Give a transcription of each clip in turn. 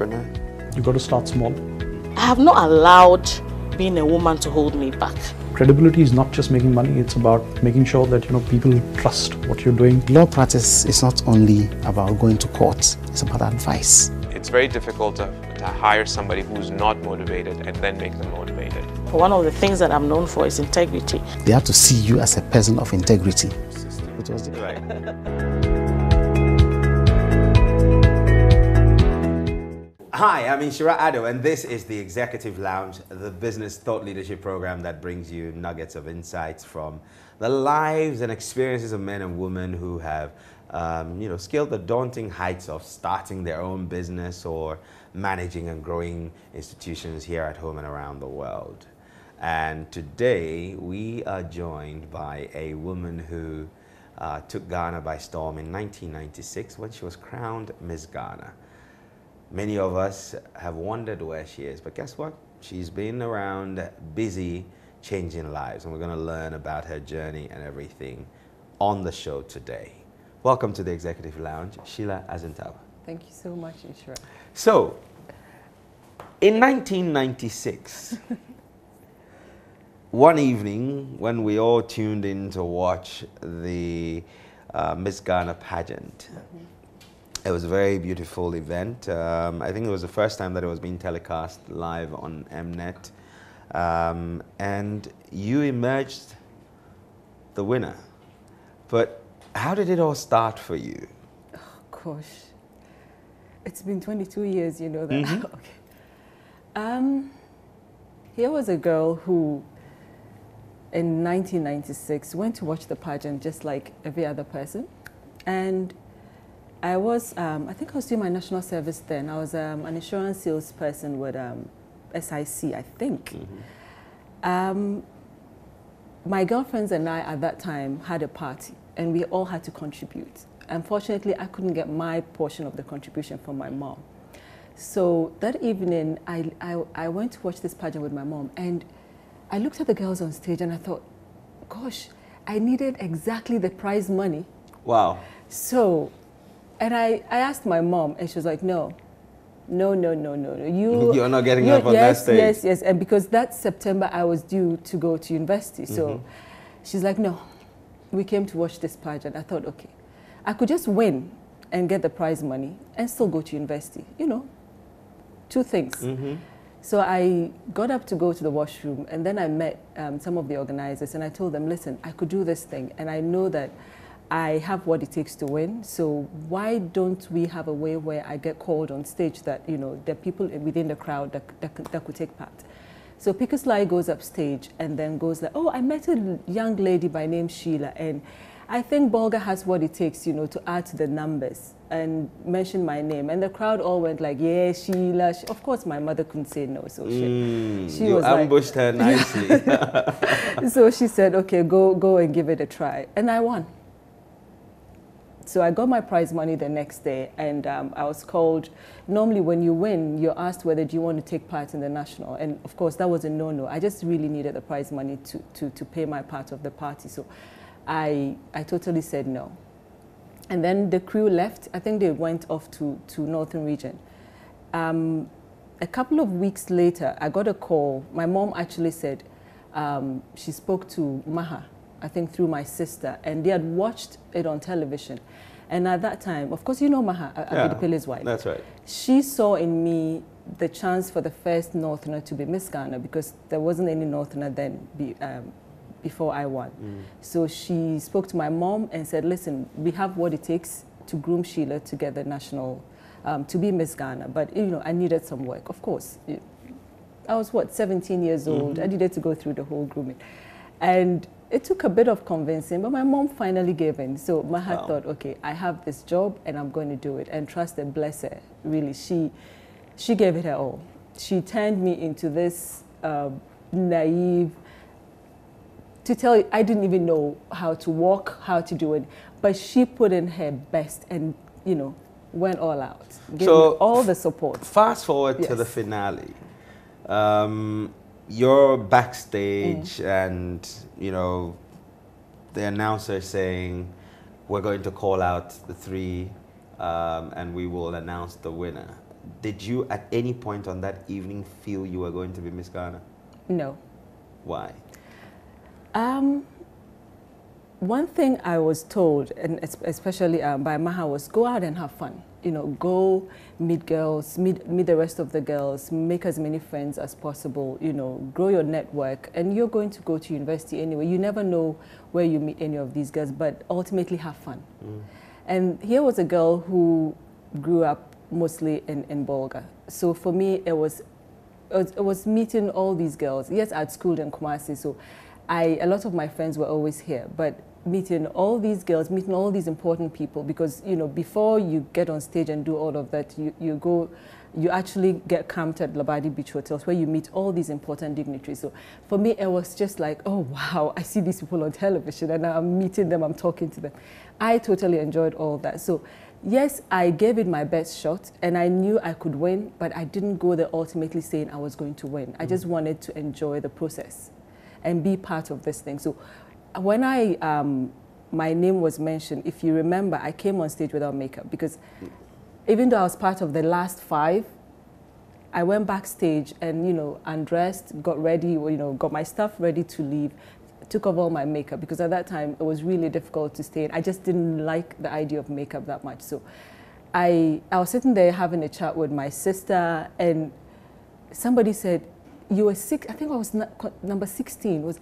entrepreneur? You got to start small. I have not allowed being a woman to hold me back. Credibility is not just making money, it's about making sure that people trust what you're doing. Law practice is not only about going to court, it's about advice. It's very difficult to hire somebody who's not motivated and then make them motivated. One of the things that I'm known for is integrity. They have to see you as a person of integrity. Right. Hi, I'm Sheila Azuntaba, and this is the Executive Lounge, the business thought leadership program that brings you nuggets of insights from the lives and experiences of men and women who have, scaled the daunting heights of starting their own business or managing and growing institutions here at home and around the world. And today we are joined by a woman who took Ghana by storm in 1996 when she was crowned Miss Ghana. Many of us have wondered where she is, but guess what? She's been around busy changing lives, and we're going to learn about her journey and everything on the show today. Welcome to the Executive Lounge, Sheila Azuntaba. Thank you so much, Ishra. So, in 1996, one evening when we all tuned in to watch the Miss Ghana pageant, it was a very beautiful event. I think it was the first time that it was being telecast live on Mnet. And you emerged the winner. But how did it all start for you? Oh, gosh. It's been 22 years, you know that. Mm-hmm. Okay. Here was a girl who, in 1996, went to watch the pageant just like every other person. And I was, I think I was doing my national service then. I was an insurance salesperson with SIC, I think. Mm-hmm. My girlfriends and I at that time had a party, and we all had to contribute. Unfortunately, I couldn't get my portion of the contribution from my mom. So that evening, I went to watch this pageant with my mom, and I looked at the girls on stage, and I thought, gosh, I needed exactly the prize money. Wow. So, and I asked my mom, and she was like, no. You're not getting up on that stage. Yes. And because that September, I was due to go to university. So she's like, no, we came to watch this pageant. I thought, okay, I could just win and get the prize money and still go to university. Two things. So I got up to go to the washroom, and then I met some of the organizers, and I told them, listen, I could do this thing, and I know that I have what it takes to win, so why don't we have a way where I get called on stage that, there are people within the crowd that could take part. So Pickersly goes up stage and then goes like, oh, I met a young lady by name Sheila, and I think Bolga has what it takes, to add to the numbers, and mention my name. And the crowd all went like, yeah, Sheila. Of course, my mother couldn't say no, so she was ambushed her nicely. So she said, okay, go and give it a try. And I won. So I got my prize money the next day, and I was called. Normally when you win, you're asked whether do you want to take part in the national. And of course, that was a no-no. I just really needed the prize money to pay my part of the party. So I totally said no. And then the crew left. I think they went off to Northern Region. A couple of weeks later, I got a call. My mom actually said she spoke to Maha, I think through my sister, and they had watched it on television. And at that time, of course, Maha, Abidipele's wife. That's right. She saw in me the chance for the first Northerner to be Miss Ghana, because there wasn't any Northerner then before I won. So she spoke to my mom and said, listen, we have what it takes to groom Sheila to get the national, to be Miss Ghana. But, I needed some work, of course. I was, 17 years old. I needed to go through the whole grooming. And it took a bit of convincing, but my mom finally gave in. So Maha thought, okay, I have this job and I'm going to do it. And trust and bless her, really. She gave it her all. She turned me into this naive, to tell you, I didn't even know how to walk, how to do it. But she put in her best and, went all out. Gave me all the support. Fast forward to the finale. You're backstage and, the announcer saying, we're going to call out the three and we will announce the winner. did you at any point on that evening feel you were going to be Miss Ghana? No. Why? One thing I was told, and especially by Maha, was go out and have fun. You know, go meet girls, meet the rest of the girls, make as many friends as possible, you know, grow your network, and you're going to go to university anyway. You never know where you meet any of these girls, but ultimately have fun. And here was a girl who grew up mostly in Bolga. So for me, it was meeting all these girls. Yes, I'd schooled in Kumasi, so a lot of my friends were always here, but meeting all these girls, meeting all these important people, because, you know, before you get on stage and do all of that, you actually get camped at Labadi Beach Hotels where you meet all these important dignitaries. So for me, it was just like, oh, wow, I see these people on television and I'm meeting them, I'm talking to them. I totally enjoyed all of that. So yes, I gave it my best shot and I knew I could win, but I didn't go there ultimately saying I was going to win. I just wanted to enjoy the process and be part of this thing. So when my name was mentioned, if you remember, I came on stage without makeup because even though I was part of the last 5, I went backstage and, you know, undressed, got ready, you know, got my stuff ready to leave, took off all my makeup because at that time it was really difficult to stay in. I just didn't like the idea of makeup that much. So I was sitting there having a chat with my sister and somebody said, you were 6, I think I was number 16,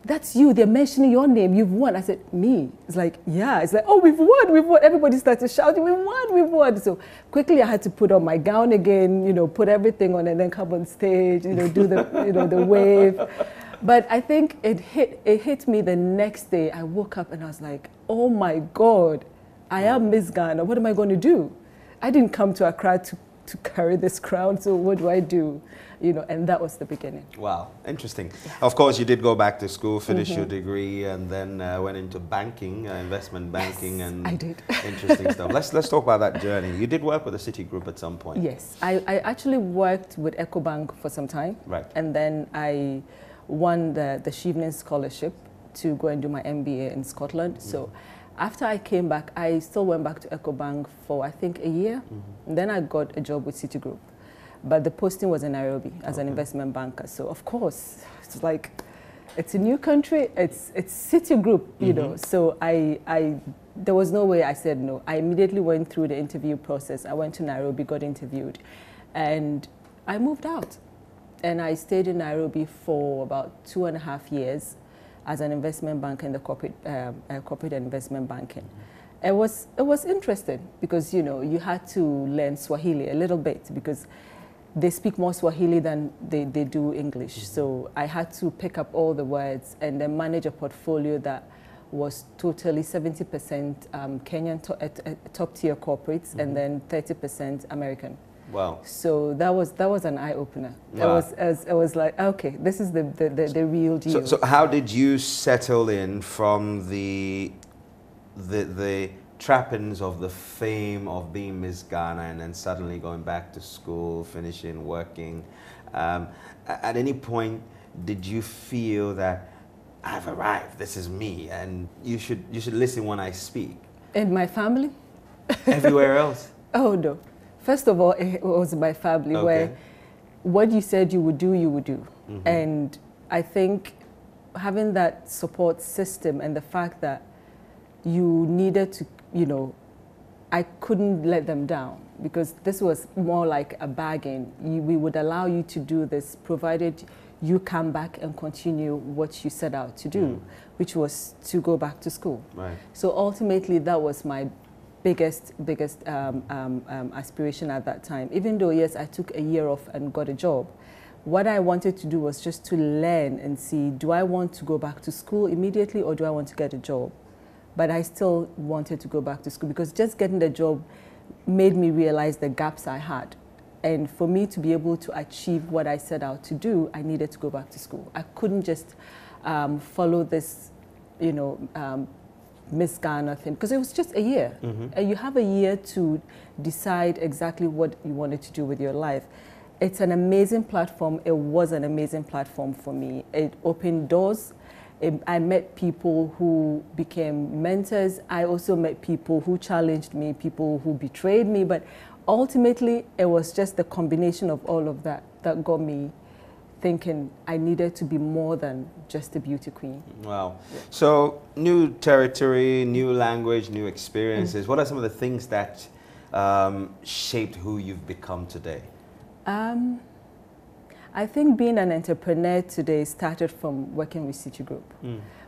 that's you, they're mentioning your name, you've won. I said, me? It's like, yeah. It's like, oh, we've won. Everybody started shouting, we've won. So quickly I had to put on my gown again, you know, put everything on and then come on stage, you know, do the, you know, the wave. But I think it hit me the next day. I woke up and I was like, oh my God, I am Miss Ghana. What am I going to do? I didn't come to Accra to carry this crown, so what do I do? You know, and that was the beginning. Wow, interesting. Yeah. Of course, you did go back to school, finish your degree, and then went into banking, investment banking, yes, and I did. Interesting stuff. Let's talk about that journey. You did work with the City Group at some point. Yes, I actually worked with EcoBank for some time, right? And then I won the Shevening Scholarship to go and do my MBA in Scotland. So after I came back, I still went back to EcoBank for I think a year. And then I got a job with City Group. But the posting was in Nairobi as an investment banker. So of course, it's like, it's a new country, it's City Group, you know. So there was no way I said no. I immediately went through the interview process. I went to Nairobi, got interviewed, and I moved out. And I stayed in Nairobi for about 2.5 years as an investment banker in the corporate and investment banking. It was interesting because, you know, you had to learn Swahili a little bit because they speak more Swahili than they do English. So I had to pick up all the words and then manage a portfolio that was totally 70% Kenyan top tier corporates and then 30% American. Wow. So that was an eye opener. Wow. It was like, okay, this is the real deal. So how did you settle in from the trappings of the fame of being Miss Ghana and then suddenly going back to school, finishing, working? At any point, did you feel that I've arrived, this is me, and you should listen when I speak? In my family? Everywhere else? Oh, no. First of all, it was my family where what you said you would do, you would do. And I think having that support system and the fact that you needed to, you know, I couldn't let them down because this was more like a bargain. We would allow you to do this provided you come back and continue what you set out to do, which was to go back to school. Right. So ultimately, that was my biggest aspiration at that time. Even though, yes, I took a year off and got a job, what I wanted to do was just to learn and see, do I want to go back to school immediately or do I want to get a job? But I still wanted to go back to school because just getting the job made me realize the gaps I had. And for me to be able to achieve what I set out to do, I needed to go back to school. I couldn't just follow this, you know, Miss Ghana thing, because it was just a year. And you have a year to decide exactly what you wanted to do with your life. It's an amazing platform. It was an amazing platform for me. It opened doors. I met people who became mentors. I also met people who challenged me, people who betrayed me, but ultimately, it was just the combination of all of that that got me thinking I needed to be more than just a beauty queen. Wow. Yeah. So, new territory, new language, new experiences. What are some of the things that shaped who you've become today? I think being an entrepreneur today started from working with Citigroup,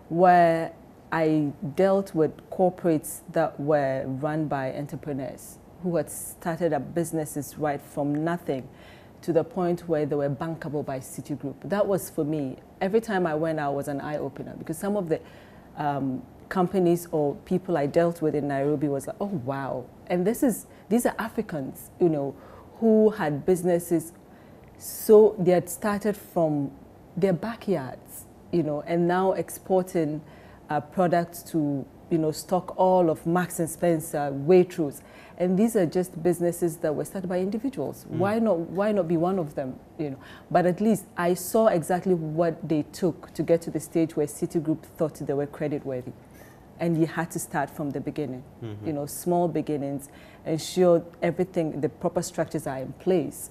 where I dealt with corporates that were run by entrepreneurs who had started up businesses right from nothing to the point where they were bankable by Citigroup. That was, for me, every time I went out was an eye-opener, because some of the companies or people I dealt with in Nairobi was like, oh, wow. And these are Africans, you know, who had businesses. So they had started from their backyards, you know, and now exporting products to, you know, stock all of Marks and Spencer, Waitrose. And these are just businesses that were started by individuals. Why not be one of them, you know? But at least I saw exactly what they took to get to the stage where Citigroup thought they were creditworthy. And you had to start from the beginning, you know, small beginnings, ensure everything, the proper structures are in place.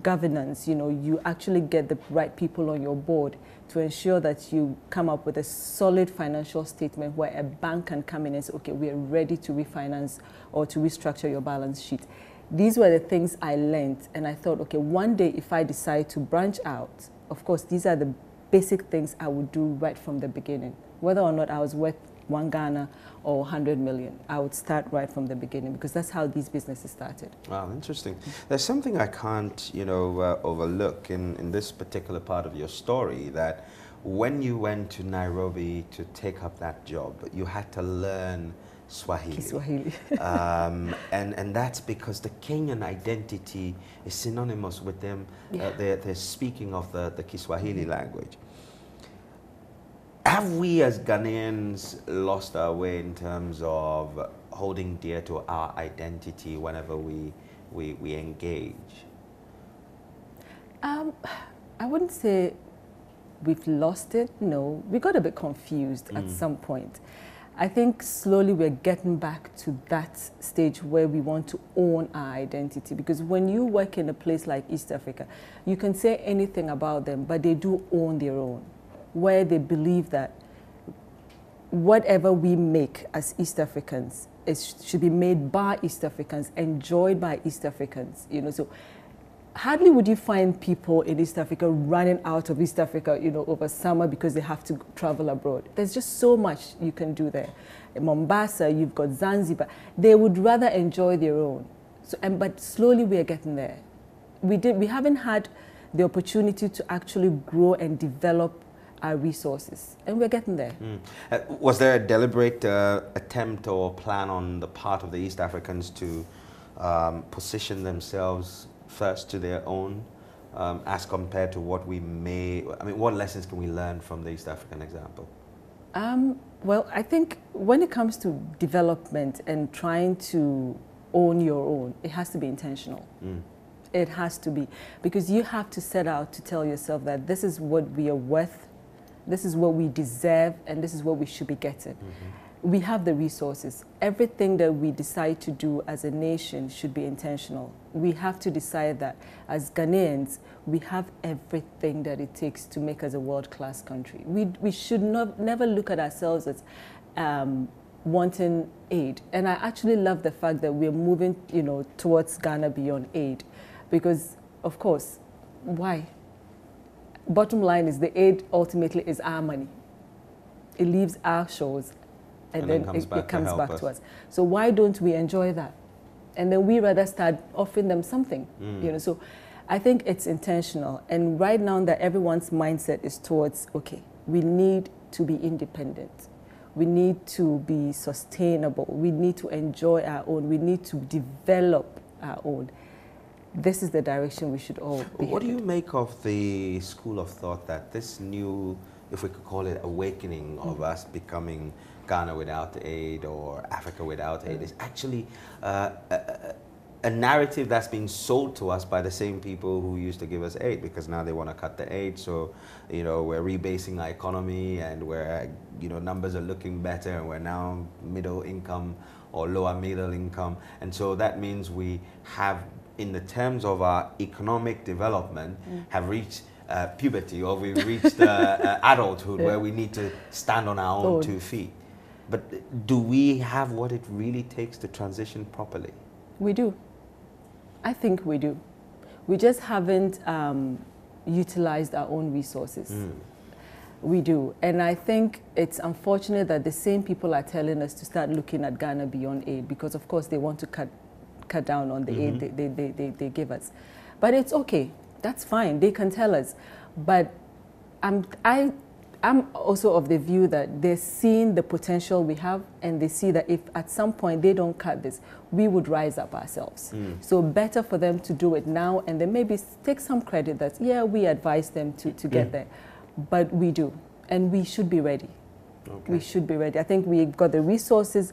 Governance, you know, you actually get the right people on your board to ensure that you come up with a solid financial statement where a bank can come in and say, okay, we are ready to refinance or to restructure your balance sheet. These were the things I learned, and I thought, okay, one day if I decide to branch out, of course, these are the basic things I would do right from the beginning. Whether or not I was worth 1 Ghana or 100 million, I would start right from the beginning, because that's how these businesses started. Wow, interesting. There's something I can't, you know, overlook in this particular part of your story, that when you went to Nairobi to take up that job, you had to learn Swahili. Kiswahili. And that's because the Kenyan identity is synonymous with them. Yeah. They're speaking of the Kiswahili language. Have we as Ghanaians lost our way in terms of holding dear to our identity whenever we engage? I wouldn't say we've lost it, no. We got a bit confused at some point. I think slowly we're getting back to that stage where we want to own our identity, because when you work in a place like East Africa, you can say anything about them, but they do own their own, where they believe that whatever we make as East Africans should be made by East Africans, enjoyed by East Africans, you know. So hardly would you find people in East Africa running out of East Africa, you know, over summer because they have to travel abroad. There's just so much you can do there. In Mombasa, you've got Zanzibar. They would rather enjoy their own. So, but slowly we are getting there. We haven't had the opportunity to actually grow and develop our resources, and we're getting there. Was there a deliberate attempt or plan on the part of the East Africans to position themselves first to their own, as compared to what we may, I mean, what lessons can we learn from the East African example? Well, I think when it comes to development and trying to own your own, it has to be intentional. It has to be, because you have to set out to tell yourself that this is what we are worth, this is what we deserve, and this is what we should be getting. We have the resources. Everything that we decide to do as a nation should be intentional. We have to decide that as Ghanaians, we have everything that it takes to make us a world-class country. We should never look at ourselves as wanting aid. And I actually love the fact that we're moving, you know, towards Ghana beyond aid, because, of course, why? Bottom line is the aid ultimately is our money. It leaves our shores, and then it comes back to us. So why don't we enjoy that? And then we rather start offering them something, you know. So I think it's intentional. And right now that everyone's mindset is towards, okay, we need to be independent. We need to be sustainable. We need to enjoy our own. We need to develop our own. This is the direction we should all be. What do you make of the school of thought that this new, if we could call it awakening of us becoming Ghana without aid or Africa without aid, is actually a narrative that's been sold to us by the same people who used to give us aid, because now they want to cut the aid. So, you know, we're rebasing our economy, and we're, you know, numbers are looking better, and we're now middle income or lower middle income. And so that means we have, in the terms of our economic development, have reached puberty, or we've reached adulthood, where we need to stand on our own 2 feet. But do we have what it really takes to transition properly? We do. I think we do. We just haven't utilized our own resources. We do. And I think it's unfortunate that the same people are telling us to start looking at Ghana beyond aid, because of course they want to cut down on the aid they give us. But it's okay. That's fine. They can tell us. But I'm also of the view that they're seeing the potential we have, and they see that if at some point they don't cut this, we would rise up ourselves. So better for them to do it now, and then maybe take some credit that, yeah, we advise them to get there. But we do, and we should be ready. Okay. We should be ready. I think we've got the resources.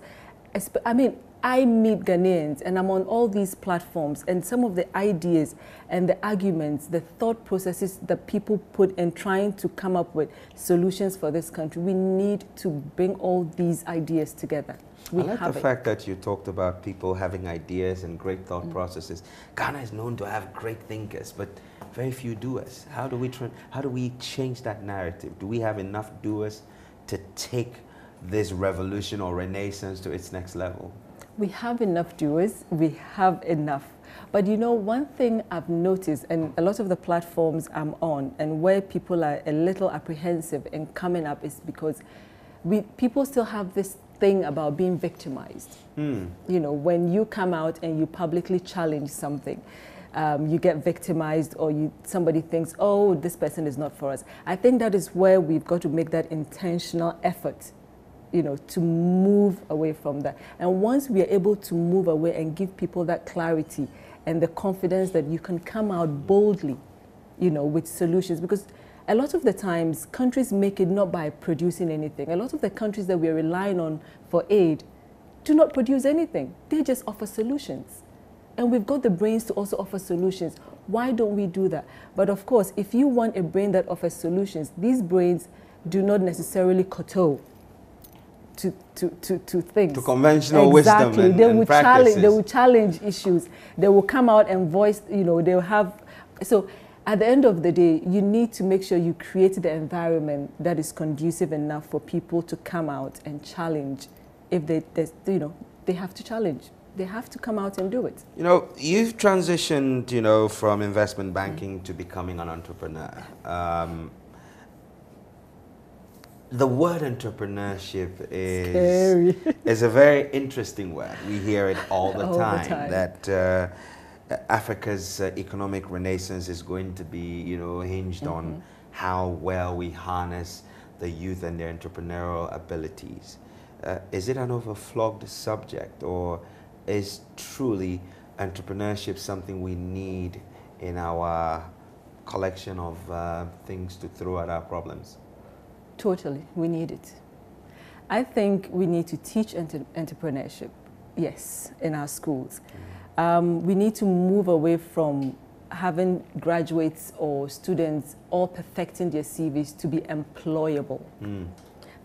I mean, I meet Ghanaians, and I'm on all these platforms, and some of the ideas and the arguments, the thought processes that people put in trying to come up with solutions for this country, we need to bring all these ideas together. I like the fact that you talked about people having ideas and great thought processes. Ghana is known to have great thinkers, but very few doers. How do we change that narrative? Do we have enough doers to take this revolution or renaissance to its next level? We have enough doers, we have enough. But you know, one thing I've noticed, and a lot of the platforms I'm on, and where people are a little apprehensive in coming up, is because people still have this thing about being victimized. You know, when you come out and you publicly challenge something, you get victimized, or somebody thinks, oh, this person is not for us. I think that is where we've got to make that intentional effort, you know, to move away from that. And once we are able to move away and give people that clarity and the confidence that you can come out boldly, you know, with solutions, because a lot of the times countries make it not by producing anything. A lot of the countries that we are relying on for aid do not produce anything. They just offer solutions. And we've got the brains to also offer solutions. Why don't we do that? But of course, if you want a brain that offers solutions, these brains do not necessarily kowtow to things. To conventional wisdom and practices. They will challenge issues. They will come out and voice, you know, they'll have... So at the end of the day, you need to make sure you create the environment that is conducive enough for people to come out and challenge. If they you know, they have to challenge. They have to come out and do it. You know, you've transitioned, you know, from investment banking to becoming an entrepreneur. The word entrepreneurship is a very interesting word. We hear it all the time. That Africa's economic renaissance is going to be, you know, hinged on how well we harness the youth and their entrepreneurial abilities. Is it an overflogged subject, or is truly entrepreneurship something we need in our collection of things to throw at our problems? Totally, we need it. I think we need to teach entrepreneurship, yes, in our schools. We need to move away from having graduates or students all perfecting their CVs to be employable.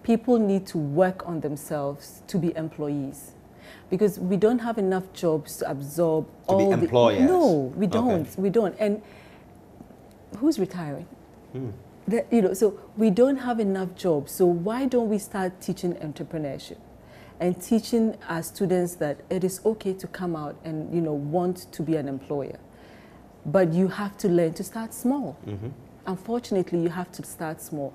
People need to work on themselves to be employees, because we don't have enough jobs to absorb all the employers. No, we don't. Okay. We don't. And who's retiring? You know, so we don't have enough jobs. So why don't we start teaching entrepreneurship and teaching our students that it is okay to come out and, you know, want to be an employer, but you have to learn to start small. Unfortunately, you have to start small,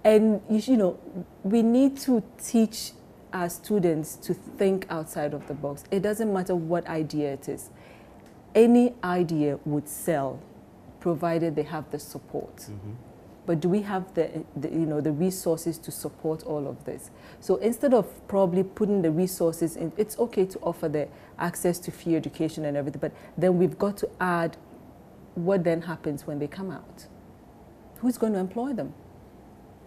and you know, we need to teach our students to think outside of the box. It doesn't matter what idea it is. Any idea would sell, provided they have the support. But do we have the you know, the resources to support all of this? So instead of probably putting the resources in, it's okay to offer the access to free education and everything, but then we've got to add what then happens when they come out. Who's going to employ them?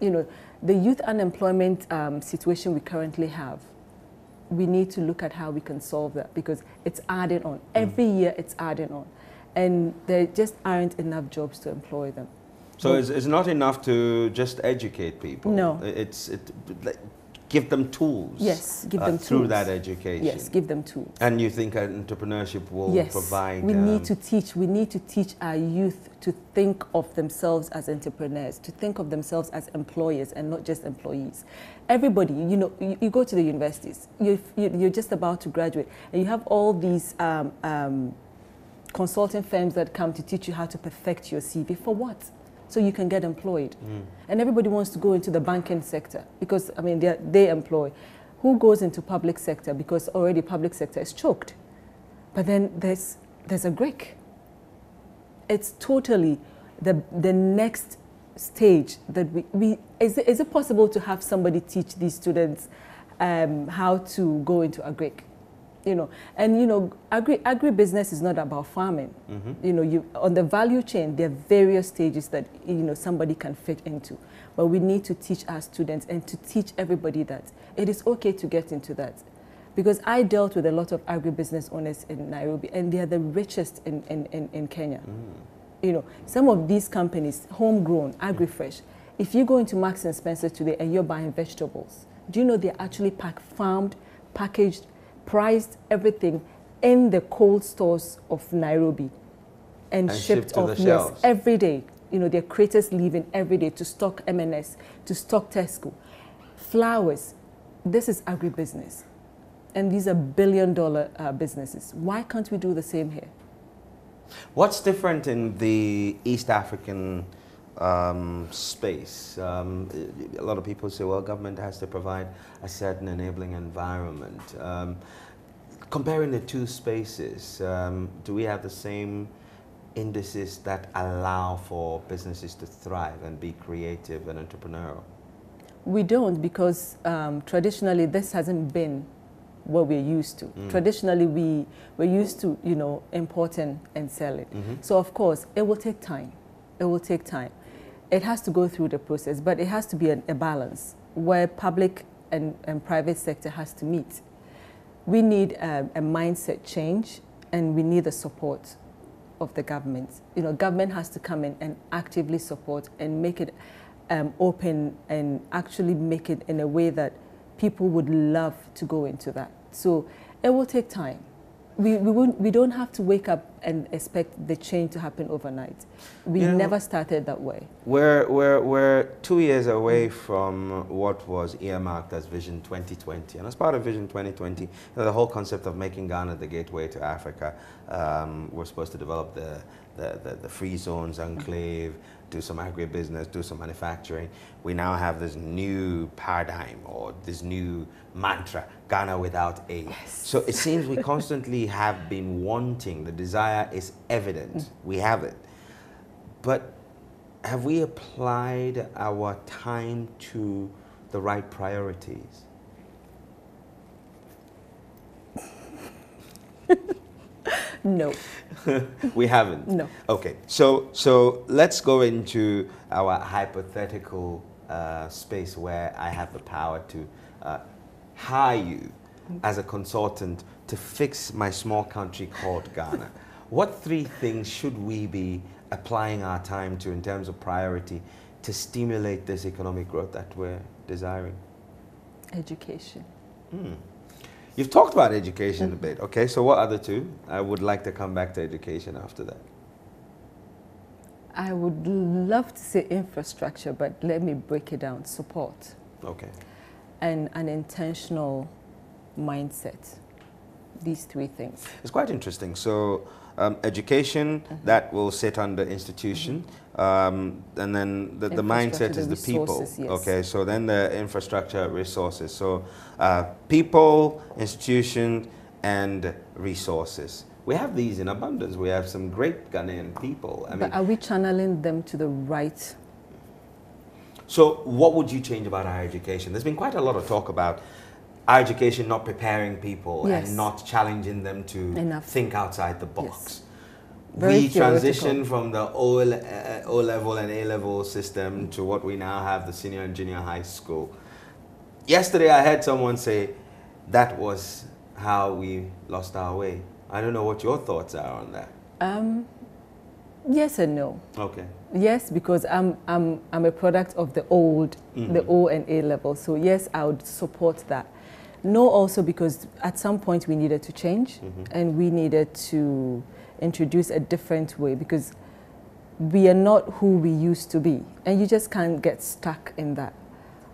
You know, the youth unemployment situation we currently have we need to look at how we can solve that, because it's adding on. Every year it's adding on. And there just aren't enough jobs to employ them. So it's not enough to just educate people. No. Give them tools. Yes, give them tools. Through that education. Yes, give them tools. And you think entrepreneurship will provide... we need to teach our youth to think of themselves as entrepreneurs, to think of themselves as employers and not just employees. Everybody, you know, you go to the universities, you're just about to graduate, and you have all these consulting firms that come to teach you how to perfect your CV. For what? So you can get employed. And everybody wants to go into the banking sector because, I mean, they employ. Who goes into public sector? Because already public sector is choked. But then there's a Greek. It's totally the next stage that is it possible to have somebody teach these students how to go into a Greek? You know, and you know, agribusiness is not about farming. You know, on the value chain, there are various stages that, you know, somebody can fit into. But we need to teach our students and to teach everybody that it is okay to get into that. Because I dealt with a lot of agribusiness owners in Nairobi, and they are the richest in Kenya. You know, some of these companies, homegrown, agri-fresh, if you go into Marks and Spencer today and you're buying vegetables, do you know they're actually farmed, packaged, priced, everything in the cold stores of Nairobi and shipped off, yes, every day. You know, their creators leaving every day to stock M&S, to stock Tesco. Flowers, this is agribusiness. And these are billion-dollar businesses. Why can't we do the same here? What's different in the East African space? A lot of people say, well, government has to provide a certain enabling environment. Comparing the two spaces, do we have the same indices that allow for businesses to thrive and be creative and entrepreneurial? We don't, because traditionally this hasn't been what we're used to. Traditionally we're used to, you know, importing and selling. So of course it will take time. It will take time. It has to go through the process, but it has to be a balance where public and private sector has to meet. We need a mindset change, and we need the support of the government. You know, government has to come in and actively support and make it open, and actually make it in a way that people would love to go into that. So it will take time. We don't have to wake up and expect the change to happen overnight. We never started that way. We're 2 years away from what was earmarked as Vision 2020. And as part of Vision 2020, the whole concept of making Ghana the gateway to Africa, we're supposed to develop the free zones, enclave, do some agribusiness, do some manufacturing. We now have this new paradigm, or this new mantra, Ghana without aid. Yes. So it seems we constantly have been wanting, the desire is evident, we have it. But have we applied our time to the right priorities? No. We haven't? No. Okay, so let's go into our hypothetical space where I have the power to hire you as a consultant to fix my small country called Ghana. What 3 things should we be applying our time to in terms of priority to stimulate this economic growth that we're desiring? Education. You've talked about education a bit. Okay, so what other 2? I would like to come back to education after that. I would love to say infrastructure, but let me break it down. Support. Okay. And an intentional mindset. These 3 things. It's quite interesting. So education, that will sit under institution, and then the mindset is the people. Yes. Okay, so then the infrastructure, resources. So people, institution, and resources. We have these in abundance. We have some great Ghanaian people. But are we channeling them to the right? So what would you change about our education? There's been quite a lot of talk about our education not preparing people, yes, and not challenging them to think outside the box. Yes. We transitioned from the O-level and A-level system to what we now have, the senior and junior high school. Yesterday I heard someone say, that was how we lost our way. I don't know what your thoughts are on that. Yes and no. Okay. Yes, because I'm a product of the old, the O and A level. So yes, I would support that. No, also because at some point we needed to change, and we needed to introduce a different way, because we are not who we used to be, and you just can't get stuck in that.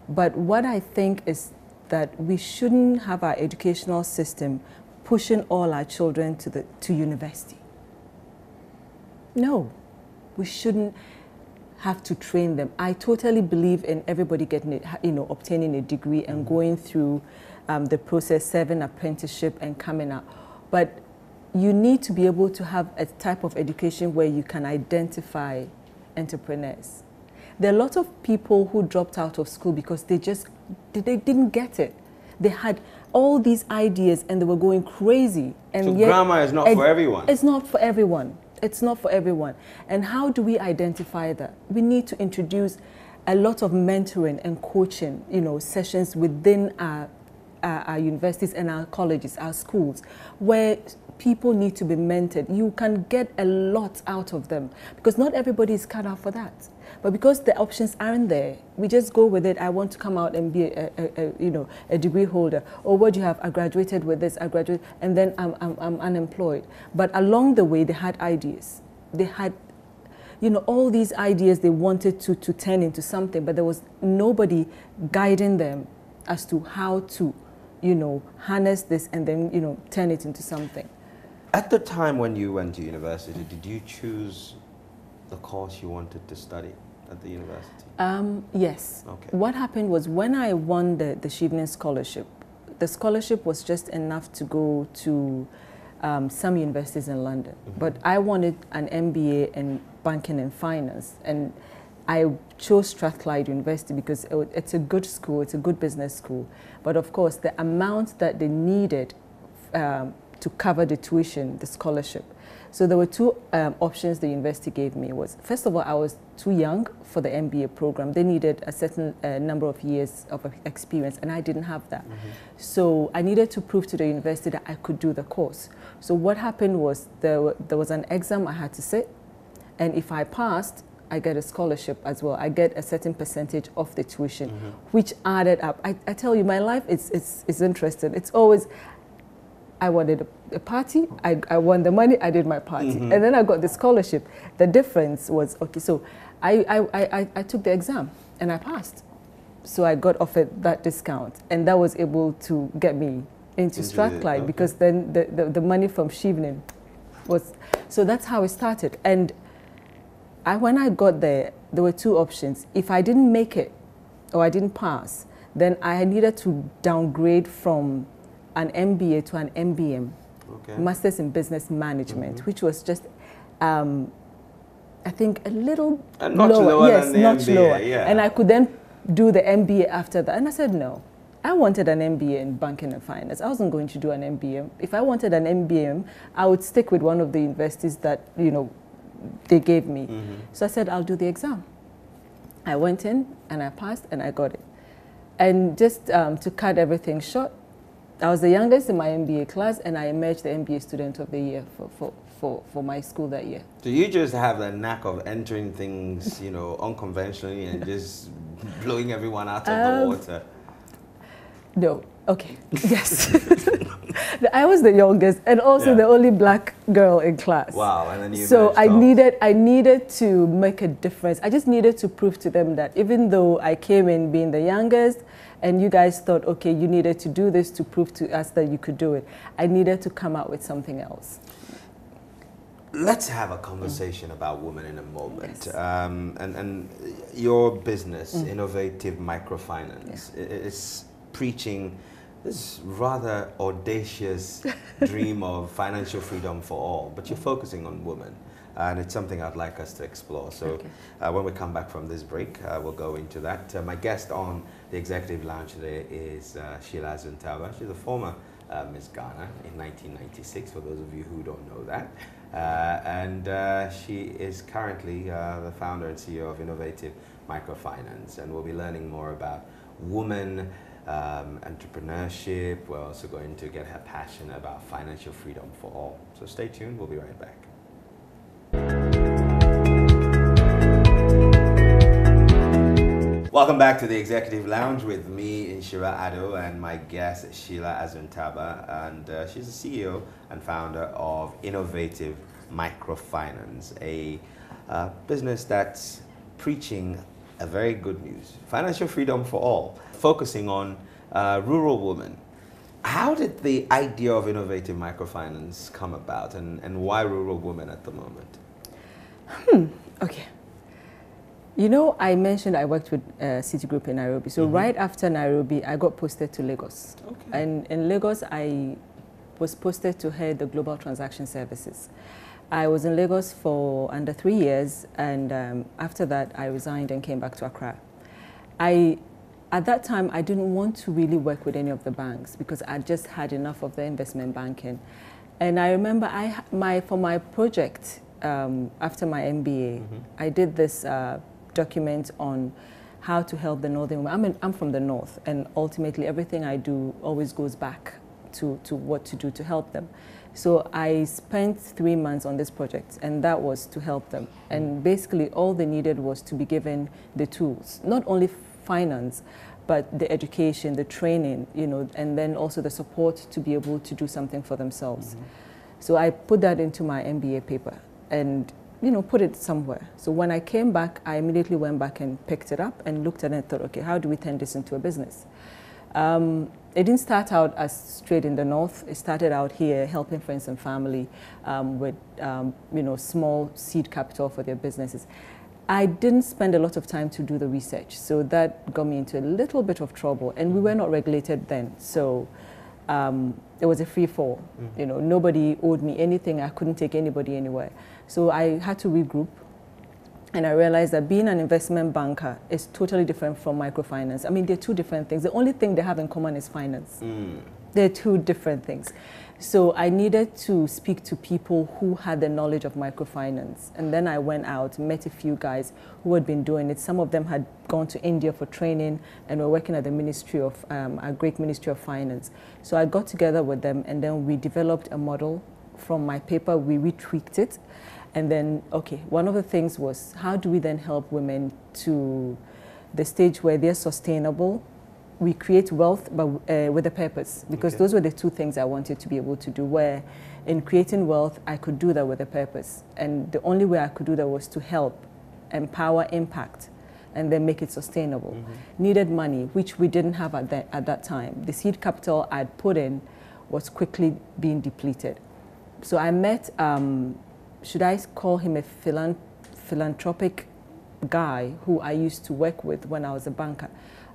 But what I think is that we shouldn't have our educational system pushing all our children to university. No, we shouldn't have to train them. I totally believe in everybody getting, obtaining a degree and going through the process, serving apprenticeship and coming out. But you need to be able to have a type of education where you can identify entrepreneurs. There are a lot of people who dropped out of school because they didn't get it. They had all these ideas and they were going crazy. And so yet, grammar is not for everyone. It's not for everyone. It's not for everyone. And how do we identify that? We need to introduce a lot of mentoring and coaching, sessions within our universities and our colleges, our schools, where people need to be mentored. You can get a lot out of them because not everybody is cut out for that. But because the options aren't there, we just go with it. I want to come out and be a degree holder. Or what do you have? I graduated with this, I graduated, and then I'm unemployed. But along the way, they had ideas. They had, all these ideas they wanted to turn into something, but there was nobody guiding them as to how to, harness this and then, turn it into something. At the time when you went to university, did you choose the course you wanted to study at the university? Yes. Okay. What happened was when I won the Sheila scholarship, the scholarship was just enough to go to some universities in London. But I wanted an MBA in banking and finance, and I chose Strathclyde University because it's a good school, it's a good business school. But of course, the amount that they needed to cover the tuition, the scholarship. So there were two options the university gave me. Was first of all, I was too young for the MBA program. They needed a certain number of years of experience, and I didn't have that. So I needed to prove to the university that I could do the course. So what happened was there was an exam I had to sit, and if I passed, I get a scholarship as well. I get a certain percentage of the tuition, which added up. I tell you, my life is interesting. It's always, I wanted a party, I won the money, I did my party. And then I got the scholarship. The difference was, okay, so I took the exam and I passed. So I got offered that discount, and that was able to get me into Strathclyde, because then the money from Sheila was, so that's how it started. And when I got there were two options. If I didn't make it or I didn't pass, then I needed to downgrade from an MBA to an MBM, Masters in Business Management, which was just, I think, a little lower. Yes, much lower. Yeah. And I could then do the MBA after that. And I said, no. I wanted an MBA in banking and finance. I wasn't going to do an MBM. If I wanted an MBM, I would stick with one of the universities that, they gave me. So I said, I'll do the exam. I went in and I passed and I got it. And just to cut everything short, I was the youngest in my MBA class, and I emerged the MBA Student of the Year for my school that year. So you just have the knack of entering things, unconventionally and just blowing everyone out of the water. No. Okay. Yes. I was the youngest and also the only black girl in class. Wow. And then you so I needed to make a difference. I just needed to prove to them that even though I came in being the youngest and you guys thought, okay, you needed to do this to prove to us that you could do it, I needed to come out with something else. Let's have a conversation about women in a moment. Yes. And your business, Innovative Microfinance, is preaching this rather audacious dream of financial freedom for all, but you're focusing on women, and it's something I'd like us to explore. So when we come back from this break, we'll go into that. My guest on the Executive Lounge today is Sheila Azuntaba. She's a former Miss Ghana in 1996, for those of you who don't know that. And she is currently the founder and CEO of Innovative Microfinance, and we'll be learning more about women entrepreneurship. We're also going to get her passion about financial freedom for all. So stay tuned. We'll be right back. Welcome back to the Executive Lounge with me, Sheila Ado, and my guest, Sheila Azuntaba. And she's the CEO and founder of Innovative Microfinance, a business that's preaching a very good news: financial freedom for all, focusing on rural women. How did the idea of Innovative Microfinance come about, and why rural women at the moment? Okay. You know, I mentioned I worked with Citigroup in Nairobi. So right after Nairobi, I got posted to Lagos. Okay. And in Lagos, I was posted to head the Global Transaction Services. I was in Lagos for under 3 years, and after that, I resigned and came back to Accra. At that time, I didn't want to really work with any of the banks because I just had enough of the investment banking. And I remember for my project, after my MBA, I did this document on how to help the northern women. I'm from the north, and ultimately everything I do always goes back to what to do to help them. So I spent 3 months on this project, and that was to help them. And basically all they needed was to be given the tools, not only finance, but the education, the training, you know, and then also the support to be able to do something for themselves. So I put that into my MBA paper and, you know, put it somewhere. So when I came back, I immediately went back and picked it up and looked at it and thought, okay, how do we turn this into a business? It didn't start out as straight in the north. It started out here helping friends and family with, you know, small seed capital for their businesses. I didn't spend a lot of time to do the research, so that got me into a little bit of trouble. And we were not regulated then, so it was a free fall. You know, nobody owed me anything. I couldn't take anybody anywhere. So I had to regroup, and I realized that being an investment banker is totally different from microfinance. I mean, they're two different things. The only thing they have in common is finance. They're two different things. So I needed to speak to people who had the knowledge of microfinance. And then I went out, met a few guys who had been doing it. Some of them had gone to India for training and were working at the Ministry of, a great Ministry of Finance. So I got together with them, and then we developed a model from my paper. We retweaked it. And then, okay, one of the things was, how do we then help women to the stage where they're sustainable? We create wealth, but with a purpose, because those were the two things I wanted to be able to do, where in creating wealth, I could do that with a purpose. And the only way I could do that was to help, empower, impact, and then make it sustainable. Needed money, which we didn't have at that time. The seed capital I'd put in was quickly being depleted. So I met, should I call him a philanthropic guy who I used to work with when I was a banker.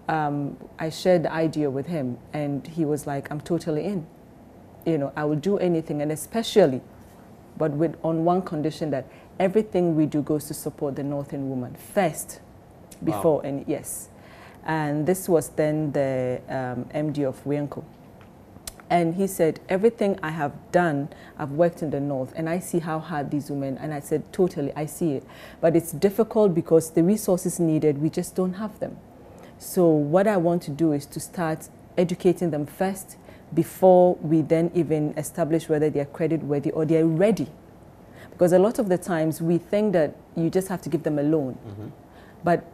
I shared the idea with him, and he was like, I'm totally in. You know, I will do anything, and especially, but on one condition, that everything we do goes to support the northern woman first, before any, yes. And this was then the MD of Wienco. And he said, everything I have done, I've worked in the north, and I see how hard these women, and I said, totally, I see it. But it's difficult because the resources needed, we just don't have them. So what I want to do is to start educating them first before we then even establish whether they're credit worthy or they're ready. Because a lot of the times we think that you just have to give them a loan, but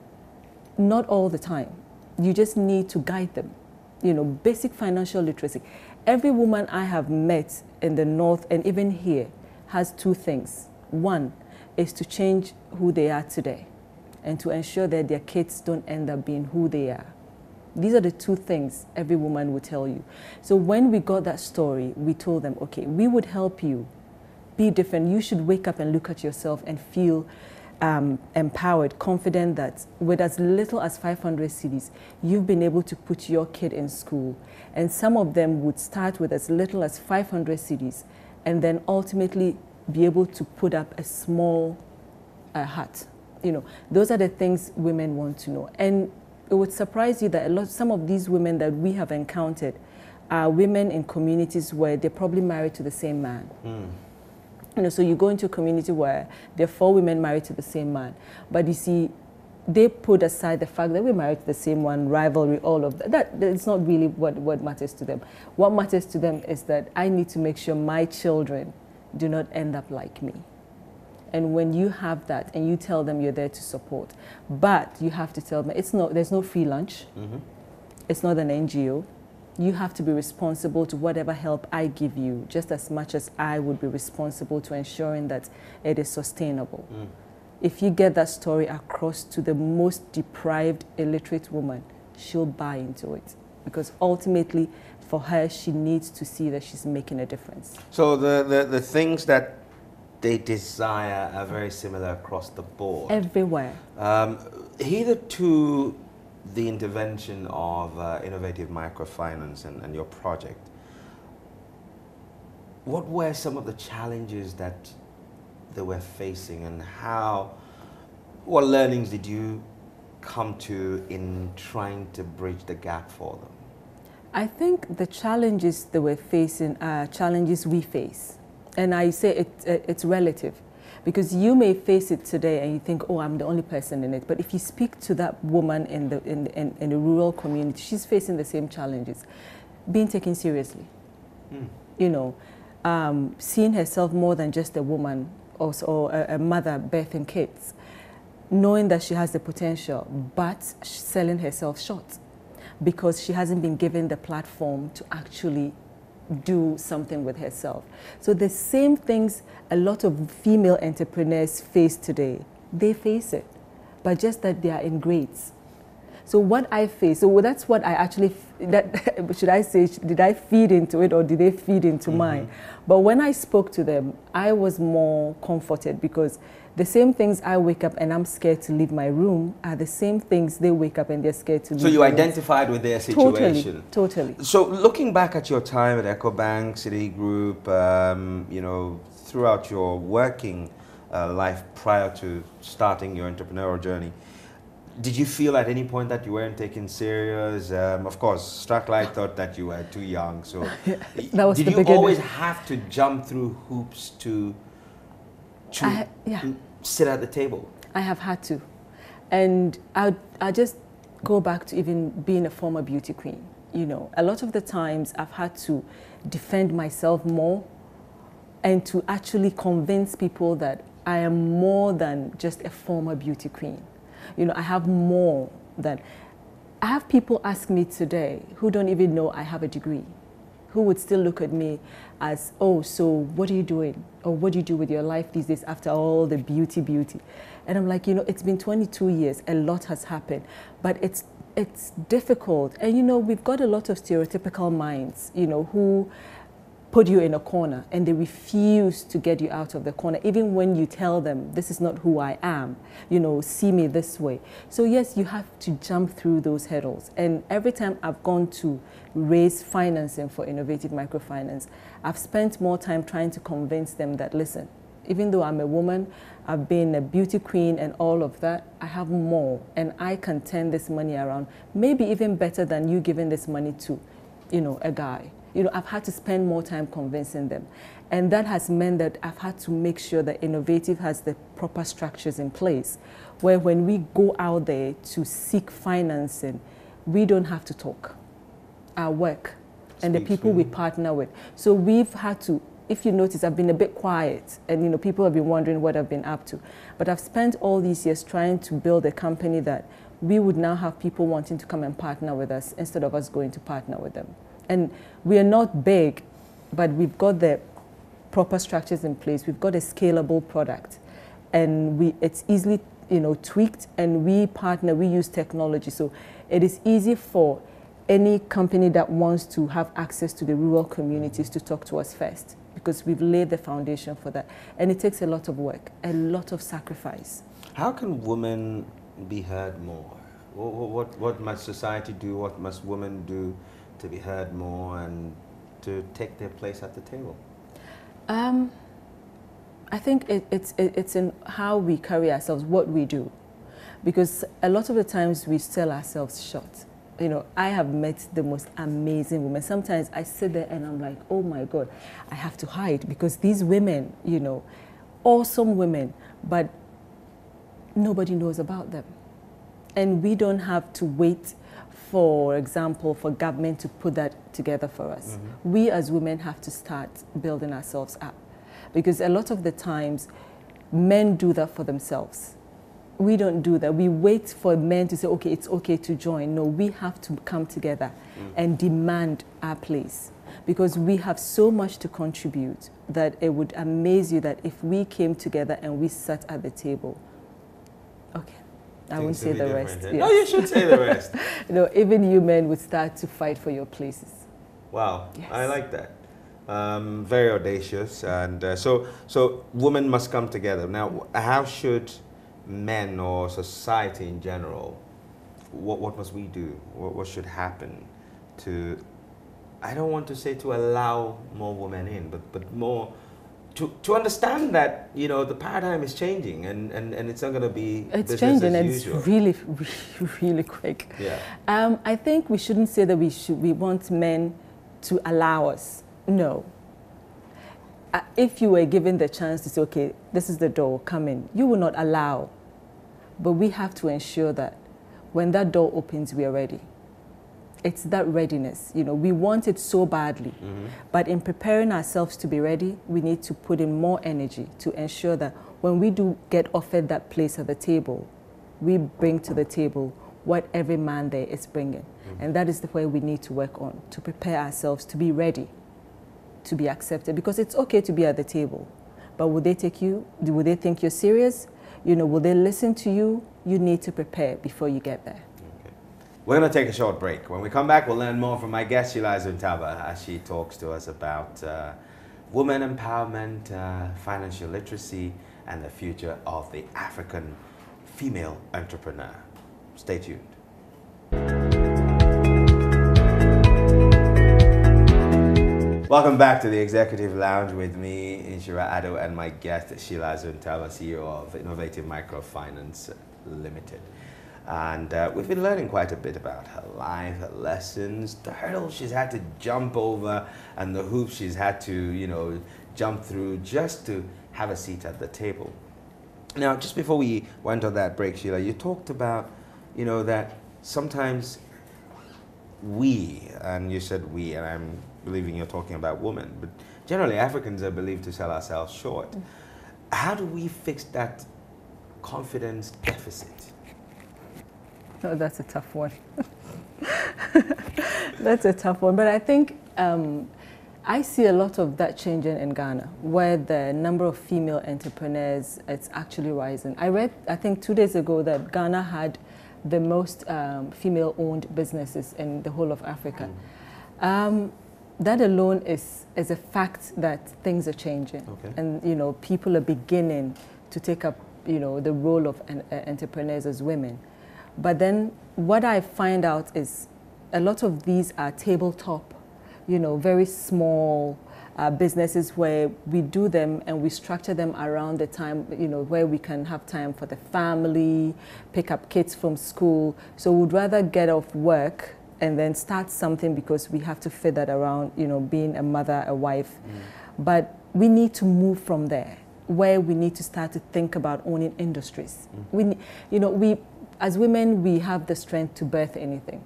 not all the time. You just need to guide them. You know, basic financial literacy. Every woman I have met in the north and even here has two things. One is to change who they are today, and to ensure that their kids don't end up being who they are. These are the two things every woman will tell you. So when we got that story, we told them, okay, we would help you be different. You should wake up and look at yourself and feel empowered, confident that with as little as 500 cedis, you've been able to put your kid in school. And some of them would start with as little as 500 cedis and then ultimately be able to put up a small hut. You know, those are the things women want to know. And it would surprise you that some of these women that we have encountered are women in communities where they're probably married to the same man. You know, so you go into a community where there are 4 women married to the same man. But you see, they put aside the fact that we're married to the same one, rivalry, all of that. That's not really what matters to them. What matters to them is that I need to make sure my children do not end up like me. And when you have that and you tell them you're there to support, but you have to tell them there's no free lunch. Mm-hmm. It's not an NGO. You have to be responsible to whatever help I give you, just as much as I would be responsible to ensuring that it is sustainable. Mm. If you get that story across to the most deprived, illiterate woman, she'll buy into it. Because ultimately, for her, she needs to see that she's making a difference. So the things that they desire are very similar across the board. Everywhere. Hitherto, the intervention of innovative microfinance and your project, what were some of the challenges that they were facing, and what learnings did you come to in trying to bridge the gap for them? I think the challenges they were facing are challenges we face. And I say it's relative, because you may face it today and you think, oh, I'm the only person in it. But if you speak to that woman in the rural community, she's facing the same challenges. Being taken seriously, you know, seeing herself more than just a woman or a mother birthing kids, knowing that she has the potential, but selling herself short because she hasn't been given the platform to actually do something with herself. So the same things a lot of female entrepreneurs face today, they face it, but just that they are in grades. So what I face, so that's what I actually, should I say, did I feed into it or did they feed into mine? But when I spoke to them, I was more comforted, because the same things I wake up and I'm scared to leave my room are the same things they wake up and they're scared to leave. So you identified with their situation? Totally. So looking back at your time at EcoBank, Citigroup, you know, throughout your working life prior to starting your entrepreneurial journey, did you feel at any point that you weren't taken serious? Of course, Strathlight thought that you were too young. So that was did you always have to jump through hoops to sit at the table? I have had to. And I just go back to even being a former beauty queen. You know, a lot of the times I've had to defend myself more and to actually convince people that I am more than just a former beauty queen. You know, I have more than... I have people ask me today who don't even know I have a degree, who would still look at me as, oh, so what are you doing? Or what do you do with your life these days after all the beauty? And I'm like, you know, it's been 22 years, a lot has happened, but it's difficult. And, you know, we've got a lot of stereotypical minds, you know, who put you in a corner and they refuse to get you out of the corner, even when you tell them, this is not who I am, you know, see me this way. So yes, you have to jump through those hurdles. And every time I've gone to raise financing for innovative microfinance, I've spent more time trying to convince them that, listen, even though I'm a woman, I've been a beauty queen and all of that, I have more, and I can turn this money around, maybe even better than you giving this money to, you know, a guy. You know, I've had to spend more time convincing them. And that has meant that I've had to make sure that Innovative has the proper structures in place, where when we go out there to seek financing, we don't have to talk. Our work and the people we partner with. So we've had to, if you notice, I've been a bit quiet, and you know, people have been wondering what I've been up to. But I've spent all these years trying to build a company that we would now have people wanting to come and partner with us instead of us going to partner with them. And we are not big, but we've got the proper structures in place. We've got a scalable product, and it's easily, you know, tweaked, and we partner, we use technology. So it is easy for any company that wants to have access to the rural communities to talk to us first, because we've laid the foundation for that. And it takes a lot of work, a lot of sacrifice. How can women be heard more? What must society do? What must women do to be heard more and to take their place at the table? I think it's in how we carry ourselves, what we do. Because a lot of the times we sell ourselves short. You know, I have met the most amazing women. Sometimes I sit there and I'm like, oh my God, I have to hide, because these women, you know, awesome women, but nobody knows about them. And we don't have to wait, for example, for government to put that together for us. We as women have to start building ourselves up. Because a lot of the times, men do that for themselves. We don't do that. We wait for men to say, okay, it's okay to join. No, we have to come together and demand our place. Because we have so much to contribute that it would amaze you that if we came together and we sat at the table, okay, I won't say the rest. Yeah. No, you should say the rest. Even you men would start to fight for your places. Wow, yes. I like that. Very audacious. And so women must come together. Now, how should men or society in general, what must we do? What should happen to, I don't want to say to allow more women in, but more to understand that, the paradigm is changing and it's not going to be it's business changing as and usual. It's really, really quick. Yeah. I think we shouldn't say that we want men to allow us. No. If you were given the chance to say, okay, this is the door, come in, you will not allow. But we have to ensure that when that door opens, we are ready. It's that readiness. We want it so badly. But in preparing ourselves to be ready, we need to put in more energy to ensure that when we do get offered that place at the table, we bring to the table what every man there is bringing. And that is the way we need to work on, to prepare ourselves to be ready, to be accepted. Because it's okay to be at the table, but will they take you? Will they think you're serious? Will they listen to you? You need to prepare before you get there. Okay. We're going to take a short break. When we come back, we'll learn more from my guest, Sheila Azuntaba, as she talks to us about women empowerment, financial literacy, and the future of the African female entrepreneur. Stay tuned. Welcome back to the Executive Lounge with me, Inshira Ado, and my guest, Sheila Azuntaba, CEO of Innovative Microfinance Limited. And we've been learning quite a bit about her life, her lessons, the hurdles she's had to jump over, and the hoops she's had to, jump through just to have a seat at the table. Now, just before we went on that break, Sheila, you talked about, that sometimes we, and you said we, and I'm believing you're talking about women, but generally Africans are believed to sell ourselves short. How do we fix that confidence deficit? Oh, that's a tough one. That's a tough one, but I think I see a lot of that changing in Ghana, where the number of female entrepreneurs is actually rising. I read, I think 2 days ago, that Ghana had the most female-owned businesses in the whole of Africa. That alone is a fact that things are changing. Okay. And, people are beginning to take up, the role of entrepreneurs as women. But then what I find out is a lot of these are tabletop, very small businesses where we do them and we structure them around the time, where we can have time for the family, pick up kids from school. So we'd rather get off work and then start something because we have to fit that around, being a mother, a wife. But we need to move from there, where we need to start to think about owning industries. As women, we have the strength to birth anything,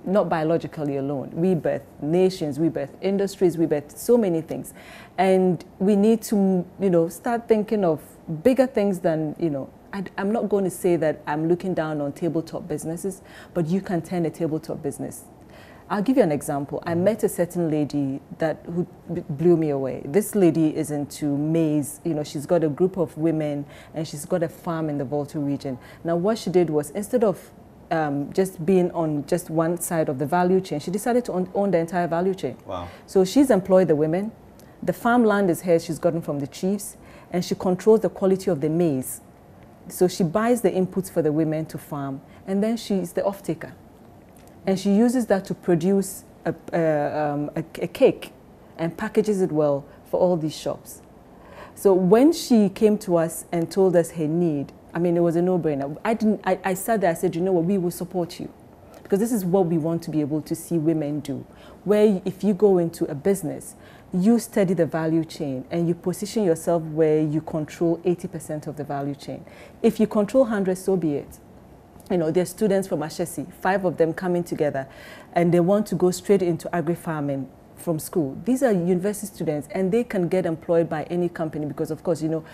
not biologically alone. We birth nations, we birth industries, we birth so many things. And we need to, start thinking of bigger things than, I'm not going to say that I'm looking down on tabletop businesses, but you can turn a tabletop business. I'll give you an example. I met a certain lady who blew me away. This lady is into maize. She's got a group of women and she's got a farm in the Volta region. Now, what she did was, instead of just being on just one side of the value chain, she decided to own the entire value chain. Wow. So she's employed the women. The farmland is hers, she's gotten from the chiefs, and she controls the quality of the maize. So she buys the inputs for the women to farm, and then she's the off-taker. And she uses that to produce a cake and packages it well for all these shops. So when she came to us and told us her need, it was a no-brainer. I sat there, I said, we will support you. Because this is what we want to be able to see women do. Where if you go into a business, you study the value chain and you position yourself where you control 80% of the value chain. If you control 100, so be it. You know, they're students from Ashesi, 5 of them coming together, and they want to go straight into agri-farming from school. These are university students, and they can get employed by any company because, of course, you know,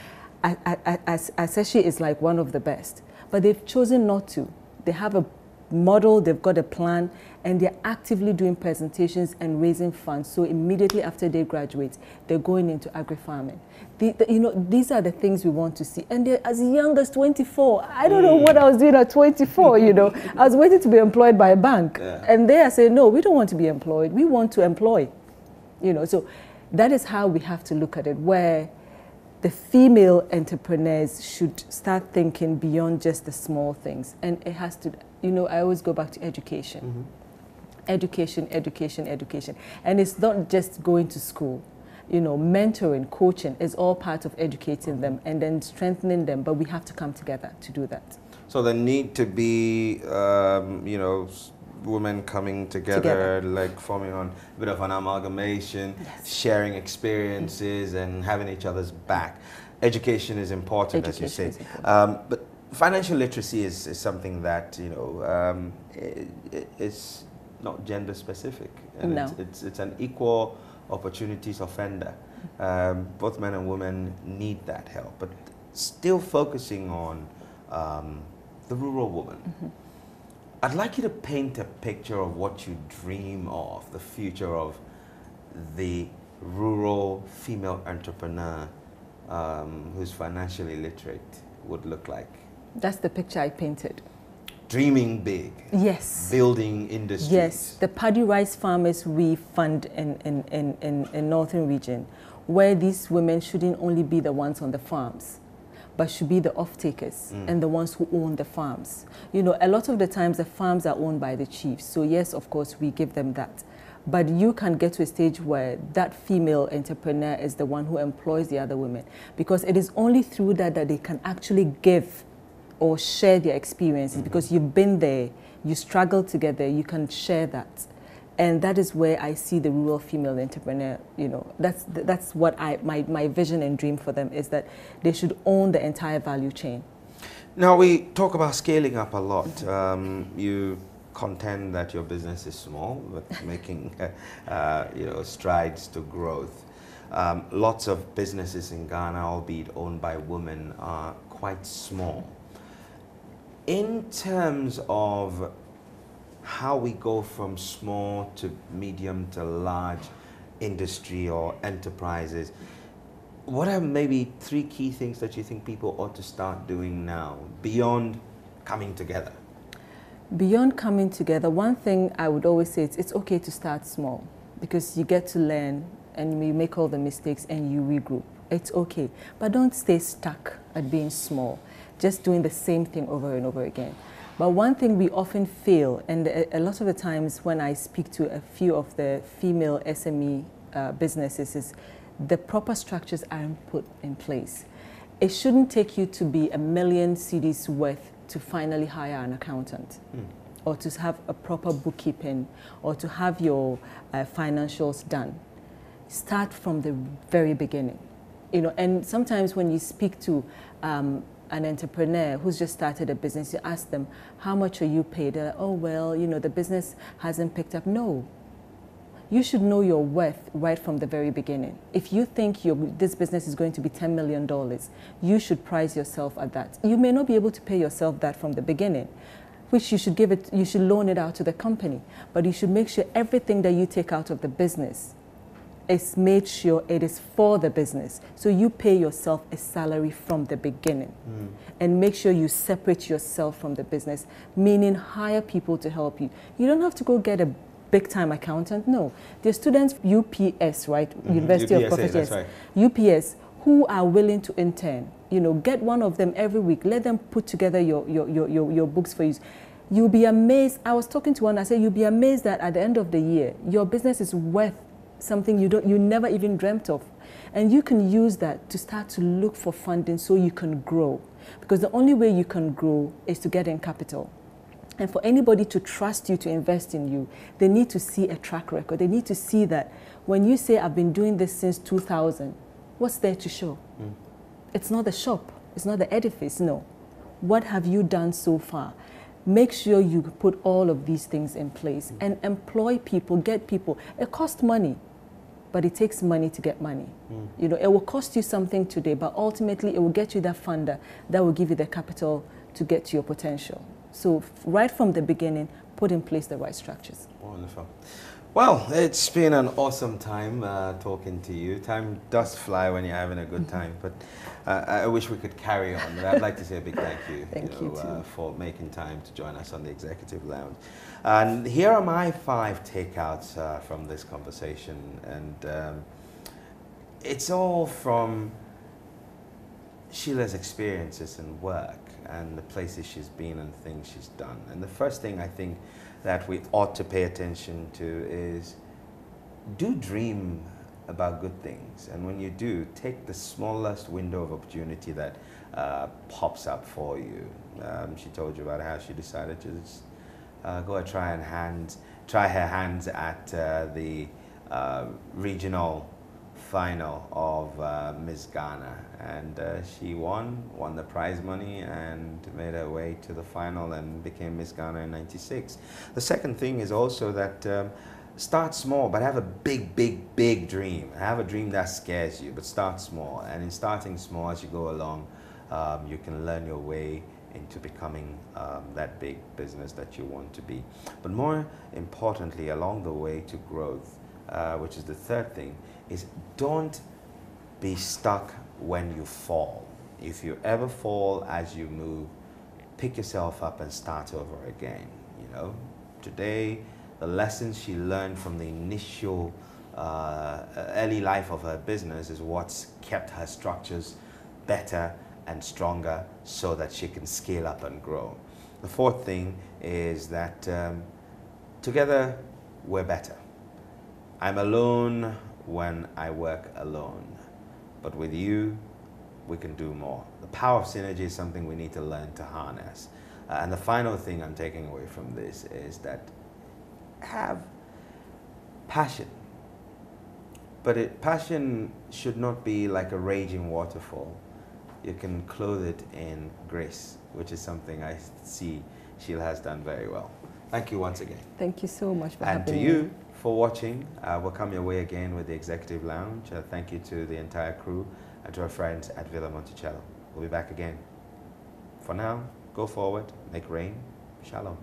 Ashesi is like one of the best. But they've chosen not to. They have a model, they've got a plan, and they're actively doing presentations and raising funds. So immediately after they graduate, they're going into agri-farming. You know, these are the things we want to see. And they're as young as 24. I don't know what I was doing at 24, you know. I was waiting to be employed by a bank. Yeah. And they are saying, no, we don't want to be employed. We want to employ. You know, so that is how we have to look at it, where the female entrepreneurs should start thinking beyond just the small things. And it has to, you know, I always go back to education. Education, education, education. And it's not just going to school. You know, mentoring, coaching is all part of educating them and then strengthening them, but we have to come together to do that. So there need to be, you know, women coming together, like forming on a bit of an amalgamation, sharing experiences and having each other's back. Education is important, as you say. But financial literacy is something that, you know, is not gender specific. And it's an equal opportunities offender. Both men and women need that help, but still focusing on the rural woman. I'd like you to paint a picture of what you dream of, the future of the rural female entrepreneur who's financially literate would look like. That's the picture I painted. Dreaming big. Yes. Building industries. Yes. The paddy rice farmers we fund in northern region, where these women shouldn't only be the ones on the farms, but should be the off-takers and the ones who own the farms. You know, a lot of the times the farms are owned by the chiefs. So yes, of course, we give them that. But you can get to a stage where that female entrepreneur is the one who employs the other women, because it is only through that that they can actually give or share their experiences, because you've been there, you struggle together, you can share that. And that is where I see the rural female entrepreneur, you know, that's what my vision and dream for them is, that they should own the entire value chain. Now, we talk about scaling up a lot. You contend that your business is small, but making you know, strides to growth. Lots of businesses in Ghana, albeit owned by women, are quite small. In terms of how we go from small to medium to large industry or enterprises, what are maybe 3 key things that you think people ought to start doing now, beyond coming together? Beyond coming together, one thing I would always say is it's okay to start small, because you get to learn and you make all the mistakes and you regroup. It's okay, but don't stay stuck at being small, just doing the same thing over and over again. But one thing we often fail, and a lot of the times when I speak to a few of the female SME businesses, is the proper structures aren't put in place. It shouldn't take you to be 1 million cedis worth to finally hire an accountant, or to have a proper bookkeeping, or to have your financials done. Start from the very beginning. You know, and sometimes when you speak to an entrepreneur who's just started a business, you ask them, how much are you paid? They're like, oh, well, you know, the business hasn't picked up. No. You should know your worth right from the very beginning. If you think this business is going to be $10 million, you should price yourself at that. You may not be able to pay yourself that from the beginning, which you should you should loan it out to the company. But you should make sure everything that you take out of the business is made sure it is for the business. So you pay yourself a salary from the beginning, and make sure you separate yourself from the business, meaning hire people to help you. You don't have to go get a big-time accountant. No, the students, UPS, right? University of Professionals, right. UPS, who are willing to intern. You know, get one of them every week. Let them put together your books for you. You'll be amazed. I was talking to one. I said, you'll be amazed that at the end of the year, your business is worth something you never even dreamt of, and you can use that to start to look for funding so you can grow. Because the only way you can grow is to get in capital. And for anybody to trust you to invest in you, they need to see a track record. They need to see that when you say, I've been doing this since 2000, what's there to show? It's not the shop. It's not the edifice. No. What have you done so far? make sure you put all of these things in place and employ people, get people. It costs money, but it takes money to get money. You know, it will cost you something today, but ultimately it will get you that funder that will give you the capital to get to your potential. So right from the beginning, put in place the right structures. Wonderful. Well, it's been an awesome time talking to you. Time does fly when you're having a good time, but I wish we could carry on. But I'd like to say a big thank you, for making time to join us on the Executive Lounge. And here are my 5 takeouts from this conversation. And it's all from Sheila's experiences and work and the places she's been and things she's done. And the first thing I think that we ought to pay attention to is do dream about good things. And when you do, take the smallest window of opportunity that pops up for you. She told you about how she decided to just go and try her hands at the regional final of Miss Ghana, and she won the prize money and made her way to the final and became Miss Ghana in '96. The second thing is also that start small, but have a big dream. Have a dream that scares you, but start small. And in starting small, as you go along, you can learn your way into becoming that big business that you want to be. But more importantly, along the way to growth, which is the third thing, is don't be stuck when you fall. If you ever fall as you move, pick yourself up and start over again. You know, today, the lessons she learned from the initial early life of her business is what's kept her structures better and stronger so that she can scale up and grow. The fourth thing is that together we're better. I'm alone when I work alone, but with you, we can do more. The power of synergy is something we need to learn to harness. And the final thing I'm taking away from this is that have passion, but passion should not be like a raging waterfall. You can clothe it in grace, which is something I see Sheila has done very well. Thank you once again. Thank you so much for having me. And to you for watching. We'll come your way again with the Executive Lounge. Thank you to the entire crew and to our friends at Villa Monticello. We'll be back again. For now, go forward, make rain. Shalom.